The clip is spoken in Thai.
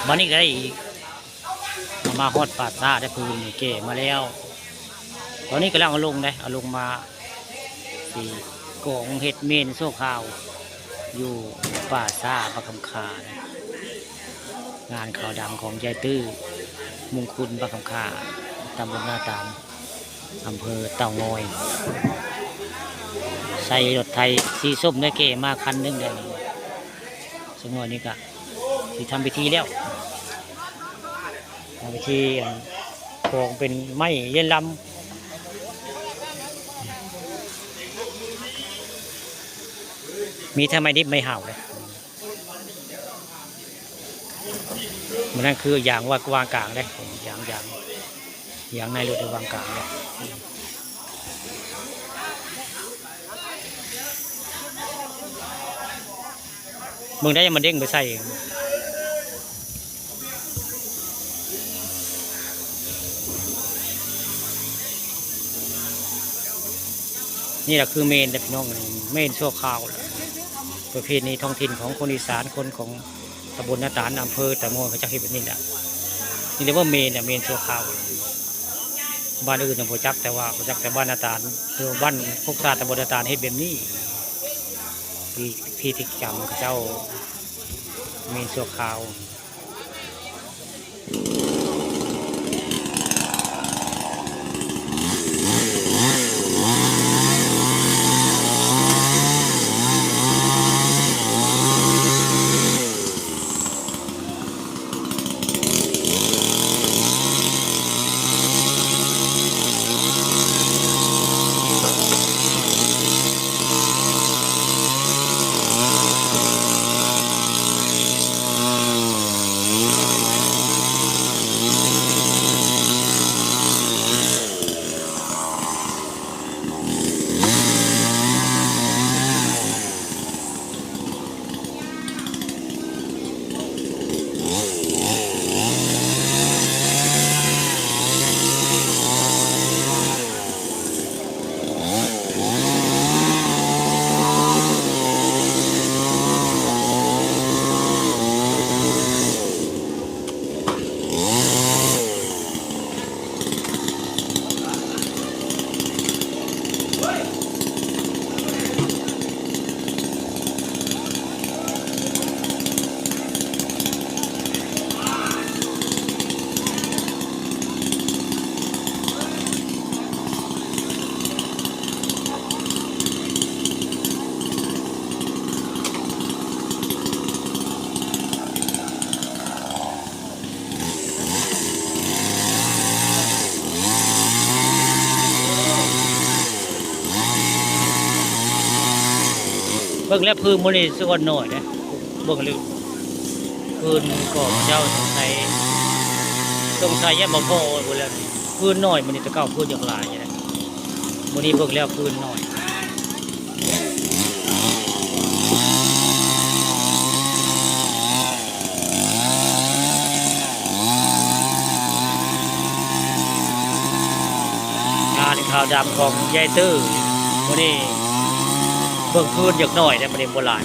วันนี้ก็ได้อีกมาฮอดปาดซาได้พื้นเก๋มาแล้วตอนนี้กำลังเอาลงได้เอาลงมาสี่กองเห็ดเมนโซ่ข้าวอยู่ป่าซาปะคำคานะงานข่าวดังของยายตื้อมุงคุณปะคำคาตำบลหน้าตามอำเภอเต่างอยใส่รถไทยสีส้มได้เก๋มาคันนึงเลยสมมตินี้ก็ที่ทำพิธีแล้วทำพิธีกองเป็นไม้เย็นลำมีทำไมดิบไม่เห่าเลยมันนั่นคืออย่างว่าวางกลางเลยอย่างในรถวางกลางเลยมึงได้ยังมันเด้งไปใส่นี่แหละคือเมนแต่พี่น้องเมนชั่วคราวประเพณีท้องถิ่นของคนอีสานคนของตำบลนาตาลอำเภอแต่โมงเขาจะเห็นแบบนี้แหละนี่เรียกว่าเมนเนี่ยเมนชั่วคราวบ้านอื่นต้องโปรจักแต่ว่าโปรจักแต่บ้านนาตาลคือบ้านพวกตาตำบลนาตาลเห็นแบบนี้พิธีกรรมเจ้าเมนชั่วคราวเบิ่งแล้วพื้นมันนี่ส่วนหน่อยนะเบิ่งเลยพื้นก่อเจ้าสงสัยแย่บ่พอหมดแล้วพื้นหน่อยมันนี่ตะเก้าพื้นอย่างไรนะมันนี่เบิ่งแล้วพื้นหน่อยงานข่าวดำของยายตื้อมันนี่เบิ่งพื้นอย่างหน่อยแต่ประเด็นโบราณ